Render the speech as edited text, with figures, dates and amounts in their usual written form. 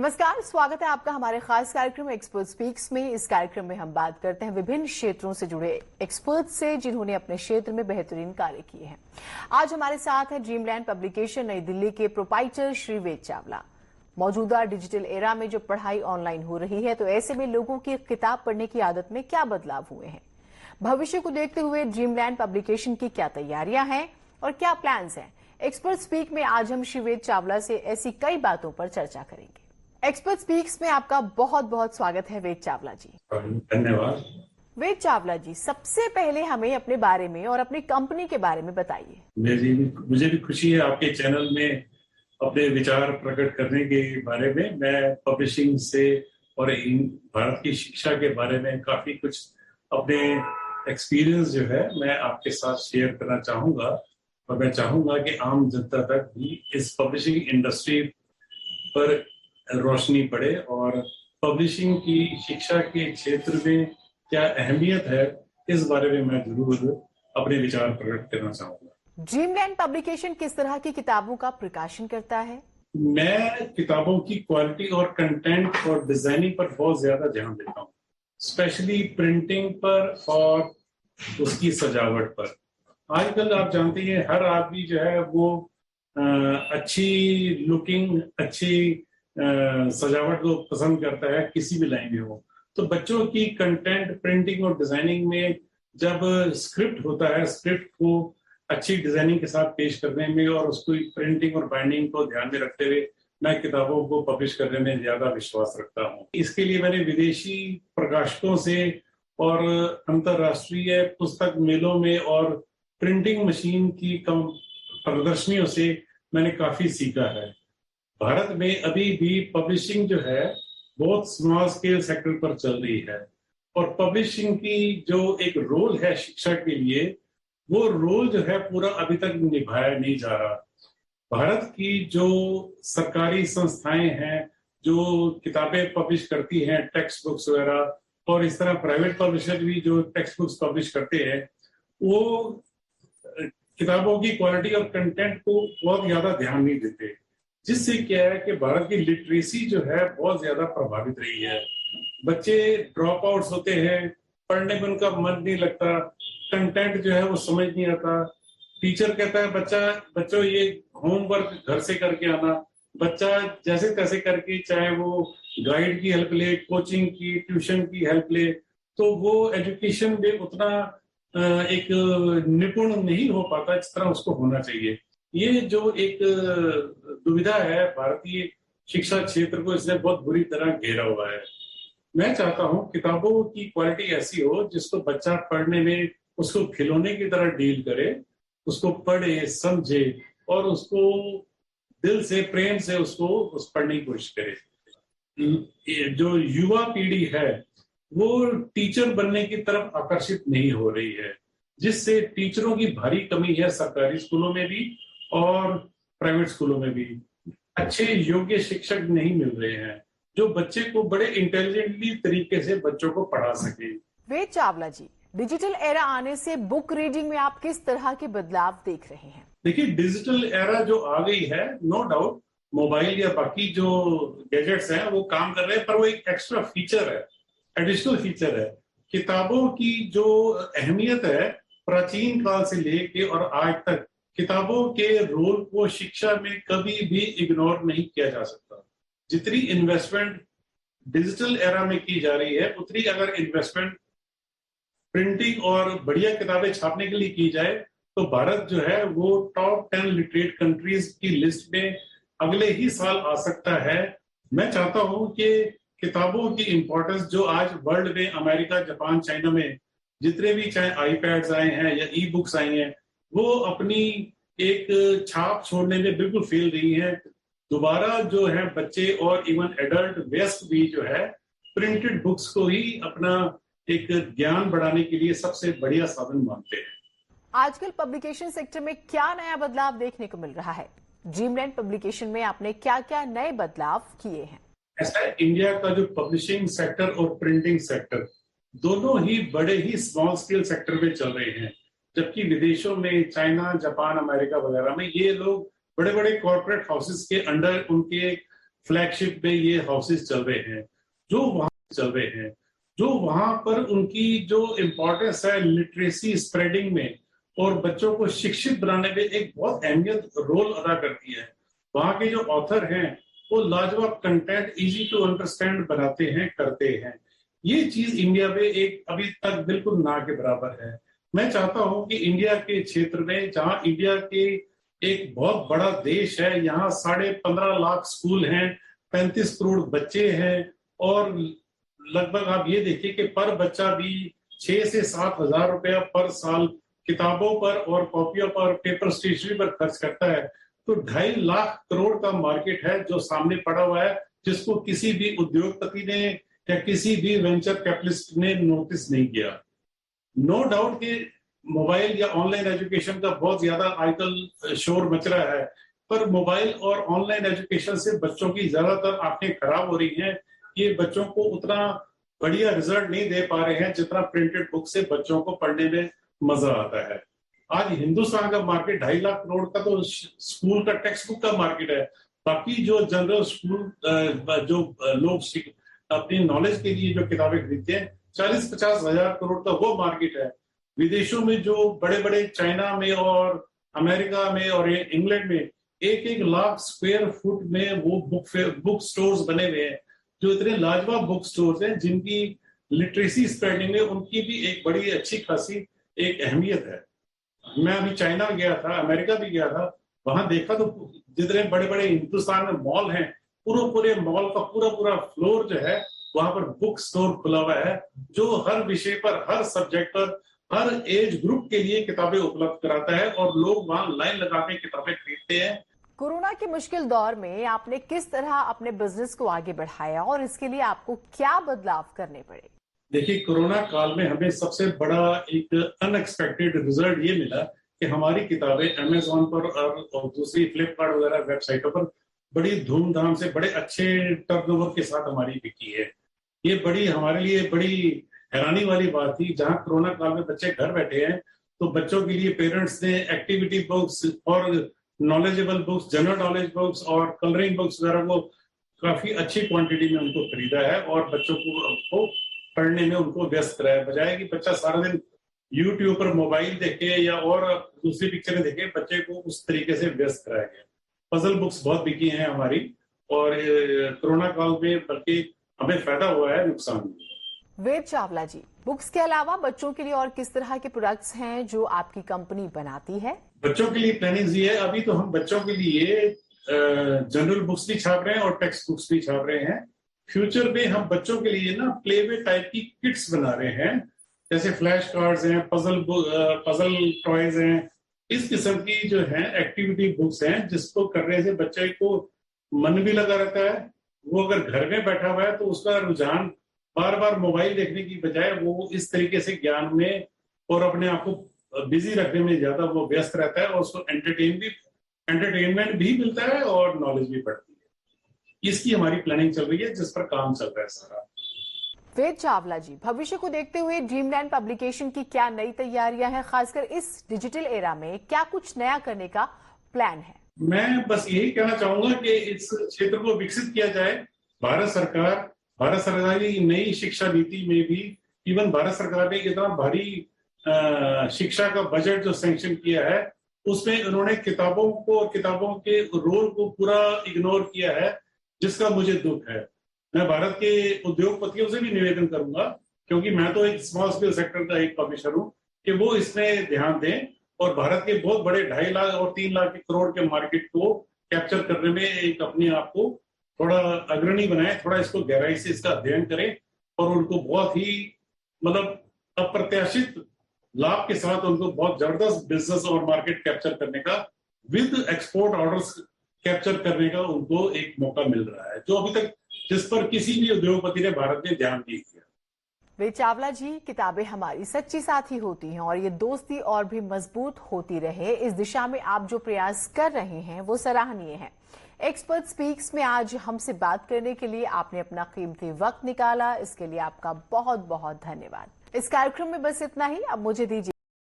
नमस्कार, स्वागत है आपका हमारे खास कार्यक्रम एक्सपर्ट स्पीक्स में। इस कार्यक्रम में हम बात करते हैं विभिन्न क्षेत्रों से जुड़े एक्सपर्ट से जिन्होंने अपने क्षेत्र में बेहतरीन कार्य किए हैं। आज हमारे साथ है ड्रीमलैंड पब्लिकेशन नई दिल्ली के प्रोप्राइटर श्री वेद चावला। मौजूदा डिजिटल एरा में जो पढ़ाई ऑनलाइन हो रही है, तो ऐसे में लोगों की किताब पढ़ने की आदत में क्या बदलाव हुए हैं, भविष्य को देखते हुए ड्रीमलैंड पब्लिकेशन की क्या तैयारियां हैं और क्या प्लान्स हैं। एक्सपर्ट स्पीक में आज हम श्री वेद चावला से ऐसी कई बातों पर चर्चा करेंगे। एक्सपर्ट स्पीक्स में आपका बहुत बहुत स्वागत है वेद चावला जी। धन्यवाद। वेद चावला जी, सबसे पहले हमें अपने बारे में और अपनी कंपनी के बारे में बताइए। मुझे भी खुशी है आपके चैनल में अपने विचार प्रकट करने के बारे में। मैं पब्लिशिंग से और भारत की शिक्षा के बारे में काफी कुछ अपने एक्सपीरियंस जो है मैं आपके साथ शेयर करना चाहूंगा, और मैं चाहूंगा कि आम जनता तक भी इस पब्लिशिंग इंडस्ट्री पर रोशनी पड़े और पब्लिशिंग की शिक्षा के क्षेत्र में क्या अहमियत है, इस बारे में मैं जरूर अपने विचार प्रकट करना चाहूंगा। ड्रीमलैंड पब्लिकेशन किस तरह की किताबों का प्रकाशन करता है? मैं किताबों की क्वालिटी और कंटेंट और डिजाइनिंग पर बहुत ज्यादा ध्यान देता हूँ, स्पेशली प्रिंटिंग पर और उसकी सजावट पर। आजकल आप जानते हैं हर आदमी जो है वो अच्छी लुकिंग, अच्छी सजावट को पसंद करता है, किसी भी लाइन में हो। तो बच्चों की कंटेंट प्रिंटिंग और डिजाइनिंग में जब स्क्रिप्ट होता है, स्क्रिप्ट को अच्छी डिजाइनिंग के साथ पेश करने में और उसको प्रिंटिंग और बाइंडिंग को ध्यान में रखते हुए मैं किताबों को पब्लिश करने में ज्यादा विश्वास रखता हूँ। इसके लिए मैंने विदेशी प्रकाशकों से और अंतरराष्ट्रीय पुस्तक मेलों में और प्रिंटिंग मशीन की कम प्रदर्शनियों से मैंने काफी सीखा है। भारत में अभी भी पब्लिशिंग जो है बहुत स्मॉल स्केल सेक्टर पर चल रही है, और पब्लिशिंग की जो एक रोल है शिक्षा के लिए, वो रोल जो है पूरा अभी तक निभाया नहीं जा रहा। भारत की जो सरकारी संस्थाएं हैं जो किताबें पब्लिश करती हैं, टेक्स्ट बुक्स वगैरह, और इस तरह प्राइवेट पब्लिशर भी जो टेक्स्ट बुक्स पब्लिश करते हैं, वो किताबों की क्वालिटी और कंटेंट को बहुत ज्यादा ध्यान नहीं देते, जिससे क्या है कि भारत की लिटरेसी जो है बहुत ज्यादा प्रभावित रही है। बच्चे ड्रॉप आउट्स होते हैं, पढ़ने में उनका मन नहीं लगता, कंटेंट जो है वो समझ नहीं आता। टीचर कहता है बच्चों ये होमवर्क घर से करके आना, बच्चा जैसे तैसे करके, चाहे वो गाइड की हेल्प ले, कोचिंग की, ट्यूशन की हेल्प ले, तो वो एजुकेशन में उतना एक निपुण नहीं हो पाता जिस तरह उसको होना चाहिए। ये जो एक दुविधा है भारतीय शिक्षा क्षेत्र को, इसने बहुत बुरी तरह घेरा हुआ है। मैं चाहता हूं किताबों की क्वालिटी ऐसी हो जिसको बच्चा पढ़ने में उसको खिलौने की तरह डील करे, उसको पढ़े, समझे और उसको दिल से, प्रेम से उसको पढ़ने की कोशिश करे। जो युवा पीढ़ी है वो टीचर बनने की तरफ आकर्षित नहीं हो रही है, जिससे टीचरों की भारी कमी है सरकारी स्कूलों में भी और प्राइवेट स्कूलों में भी। अच्छे योग्य शिक्षक नहीं मिल रहे हैं जो बच्चे को बड़े इंटेलिजेंटली तरीके से बच्चों को पढ़ा सके। वेद चावला जी, डिजिटल एरा आने से बुक रीडिंग में आप किस तरह के बदलाव देख रहे हैं? देखिए, डिजिटल एरा जो आ गई है, नो डाउट मोबाइल या बाकी जो गैजेट्स हैं वो काम कर रहे हैं, पर वो एक एक्स्ट्रा फीचर है, एडिशनल फीचर है। किताबों की जो अहमियत है प्राचीन काल से लेके और आज तक, किताबों के रोल को शिक्षा में कभी भी इग्नोर नहीं किया जा सकता। जितनी इन्वेस्टमेंट डिजिटल एरा में की जा रही है, उतनी अगर इन्वेस्टमेंट प्रिंटिंग और बढ़िया किताबें छापने के लिए की जाए, तो भारत जो है वो टॉप 10 लिटरेट कंट्रीज की लिस्ट में अगले ही साल आ सकता है। मैं चाहता हूं कि किताबों की इंपॉर्टेंस जो आज वर्ल्ड में, अमेरिका, जापान, चाइना में जितने भी चाहे आईपैड्स आए हैं या ई बुक्स आई हैं, वो अपनी एक छाप छोड़ने में बिल्कुल फेल रही है। दोबारा जो है बच्चे और इवन एडल्ट वेस्ट भी जो है प्रिंटेड बुक्स को ही अपना एक ज्ञान बढ़ाने के लिए सबसे बढ़िया साधन मानते हैं। आजकल पब्लिकेशन सेक्टर में क्या नया बदलाव देखने को मिल रहा है? ड्रीमलैंड पब्लिकेशन में आपने क्या क्या नए बदलाव किए हैं? ऐसा है, इंडिया का जो पब्लिशिंग सेक्टर और प्रिंटिंग सेक्टर दोनों ही बड़े ही स्मॉल स्केल सेक्टर में चल रहे हैं, जबकि विदेशों में, चाइना, जापान, अमेरिका वगैरह में ये लोग बड़े बड़े कॉर्पोरेट हाउसेस के अंडर उनके फ्लैगशिप में ये हाउसेस चल रहे हैं, जो वहां चल रहे हैं, जो वहां पर उनकी जो इम्पोर्टेंस है लिटरेसी स्प्रेडिंग में और बच्चों को शिक्षित बनाने में एक बहुत अहमियत रोल अदा करती है। वहां के जो ऑथर हैं वो लाजवाब कंटेंट इजी टू अंडरस्टैंड बनाते हैं, करते हैं। ये चीज इंडिया में एक अभी तक बिल्कुल ना के बराबर है। मैं चाहता हूं कि इंडिया के क्षेत्र में, जहां इंडिया के एक बहुत बड़ा देश है, यहाँ 15.5 लाख स्कूल हैं, 35 करोड़ बच्चे हैं और लगभग आप ये देखिए कि पर बच्चा भी 6 से 7 हजार रुपया पर साल किताबों पर और कॉपियों पर, पेपर स्टेशनरी पर खर्च करता है। तो 2.5 लाख करोड़ का मार्केट है जो सामने पड़ा हुआ है, जिसको किसी भी उद्योगपति ने या किसी भी वेंचर कैपिटलिस्ट ने नोटिस नहीं किया। नो डाउट कि मोबाइल या ऑनलाइन एजुकेशन का बहुत ज्यादा आजकल शोर मच रहा है, पर मोबाइल और ऑनलाइन एजुकेशन से बच्चों की ज्यादातर आंखें खराब हो रही हैं। ये बच्चों को उतना बढ़िया रिजल्ट नहीं दे पा रहे हैं जितना प्रिंटेड बुक से बच्चों को पढ़ने में मजा आता है। आज हिंदुस्तान का मार्केट 2.5 लाख करोड़ का तो स्कूल का टेक्स्ट बुक का मार्केट है। बाकी जो जनरल स्कूल जो लोग अपनी नॉलेज के लिए जो किताबें खरीदते हैं, 40-50 हजार करोड़ का वो मार्केट है। विदेशों में जो बड़े बड़े चाइना में और अमेरिका में और इंग्लैंड में 1-1 लाख स्क्वायर फुट में वो बुक स्टोर्स बने हुए हैं, जो इतने लाजवाब बुक स्टोर्स हैं जिनकी लिटरेसी स्प्रेडिंग में उनकी भी एक बड़ी अच्छी खासी एक अहमियत है। मैं अभी चाइना गया था, अमेरिका भी गया था, वहां देखा तो जितने बड़े बड़े हिंदुस्तान में मॉल हैं, पूरे मॉल का पूरा फ्लोर जो है वहां पर बुक स्टोर खुला हुआ है, जो हर विषय पर, हर सब्जेक्ट पर, हर एज ग्रुप के लिए किताबें उपलब्ध कराता है और लोग वहां लाइन लगा के किताबें खरीदते हैं। कोरोना के मुश्किल दौर में आपने किस तरह अपने बिजनेस को आगे बढ़ाया और इसके लिए आपको क्या बदलाव करने पड़े? देखिए, कोरोना काल में हमें सबसे बड़ा एक अनएक्सपेक्टेड रिजल्ट ये मिला कि हमारी किताबें अमेजोन पर और दूसरी फ्लिपकार्ट वगैरह वेबसाइटों पर बड़ी धूमधाम से, बड़े अच्छे टर्नओवर के साथ हमारी बिकी है। ये बड़ी हमारे लिए बड़ी हैरानी वाली बात थी। जहां कोरोना काल में बच्चे घर बैठे हैं, तो बच्चों के लिए पेरेंट्स ने एक्टिविटी बुक्स और knowledgeable books, general knowledge books और कलरिंग बुक्स वगैरह को काफी अच्छी क्वांटिटी में उनको खरीदा है और बच्चों को पढ़ने में उनको व्यस्त कराया। बजाय कि बच्चा सारा दिन यूट्यूब पर मोबाइल देखे या और दूसरी पिक्चरें देखे, बच्चे को उस तरीके से व्यस्त कराया गया। पजल बुक्स बहुत बिकी हैं हमारी और कोरोना काल में बल्कि हमें फायदा हुआ है, नुकसान नहीं। वेद चावला जी, बुक्स के अलावा बच्चों के लिए और किस तरह के प्रोडक्ट्स हैं जो आपकी कंपनी बनाती है? बच्चों के लिए प्लानिंग ये है, अभी तो हम बच्चों के लिए जनरल बुक्स भी छाप रहे हैं और टेक्स्ट बुक्स भी छाप रहे हैं। फ्यूचर में हम बच्चों के लिए ना प्लेवे टाइप की किट्स बना रहे हैं, जैसे फ्लैश कार्ड्स हैं, पजल टॉयज हैं, इस किस्म की जो है एक्टिविटी बुक्स हैं, जिसको करने से बच्चे को मन भी लगा रहता है। वो अगर घर में बैठा हुआ है तो उसका रुझान बार बार मोबाइल देखने की बजाय वो इस तरीके से ज्ञान में और अपने आप को बिजी रखने में ज्यादा वो व्यस्त रहता है और उसको एंटरटेनमेंट भी मिलता है और नॉलेज भी बढ़ती है। इसकी हमारी प्लानिंग चल रही है, जिस पर काम चल रहा है सारा। वेद चावला जी, भविष्य को देखते हुए ड्रीमलैंड पब्लिकेशन की क्या नई तैयारियां हैं? खासकर इस डिजिटल एरा में क्या कुछ नया करने का प्लान है? मैं बस यही कहना चाहूंगा कि इस क्षेत्र को विकसित किया जाए। भारत सरकार की नई शिक्षा नीति में भी इवन भारत सरकार ने इतना भारी शिक्षा का बजट जो सैंक्शन किया है, उसमें उन्होंने किताबों के रोल को पूरा इग्नोर किया है, जिसका मुझे दुख है। मैं भारत के उद्योगपतियों से भी निवेदन करूंगा, क्योंकि मैं तो एक स्मॉल स्केल सेक्टर का एक पब्लिशर हूं, कि वो इसमें ध्यान दें और भारत के बहुत बड़े 2.5 लाख और 3 लाख करोड़ के मार्केट को कैप्चर करने में एक अपने आप को थोड़ा अग्रणी बनाए, थोड़ा इसको गहराई से इसका अध्ययन करें और उनको बहुत ही अप्रत्याशित लाभ के साथ उनको बहुत जबरदस्त बिजनेस और मार्केट कैप्चर करने का, विद एक्सपोर्ट ऑर्डर्स कैप्चर करने का उनको एक मौका मिल रहा है, जो अभी तक जिस पर किसी भी उद्योगपति ने भारत में ध्यान नहीं दिया। वेद चावला जी, किताबें हमारी सच्ची साथी होती हैं और ये दोस्ती और भी मजबूत होती रहे, इस दिशा में आप जो प्रयास कर रहे हैं वो सराहनीय है। एक्सपर्ट स्पीक्स में आज हमसे बात करने के लिए आपने अपना कीमती वक्त निकाला, इसके लिए आपका बहुत बहुत धन्यवाद। इस कार्यक्रम में बस इतना ही। अब मुझे दीजिए